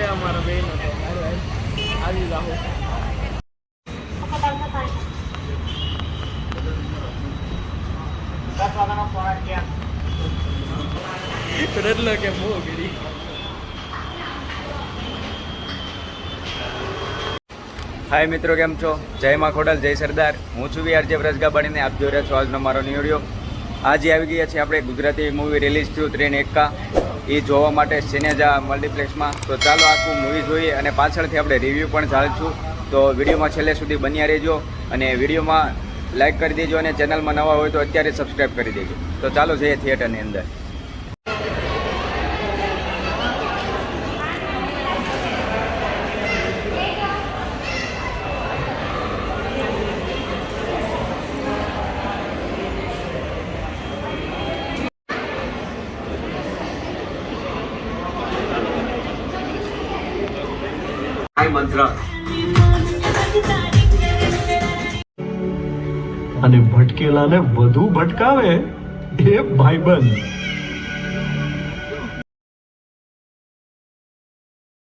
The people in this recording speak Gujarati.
અમારા બેન આવી જાઓ રડલો કે મોગરી હાય મિત્રો, કેમ છો? જય માં ખોડલ, જય સરદાર. હું છું વીઆરજે વ્રજગા બનીને આપ જોઈ રહ્યા છો આજનો મારો ન્યૂ વિડીયો. આજે આવી ગયા છે આપણે ગુજરાતી મૂવી રિલીઝ થયું ટ્રેન એક્કા, એ જોવા માટે સિનેજા મલ્ટીપ્લેક્સમાં. તો ચાલો આખું મૂવી જોઈએ અને પાછળથી આપણે રિવ્યૂ પણ ચાલશું. તો વિડીયોમાં છેલ્લે સુધી બન્યા રહેજો અને વિડીયોમાં લાઇક કરી દેજો અને ચેનલમાં નવા હોય તો અત્યારે સબસ્ક્રાઈબ કરી દેજો. તો ચાલો જઈએ થિયેટરની અંદર. મંત્ર અને ભટકેલાને વધુ ભટકાવે એ ભાઈબંધ.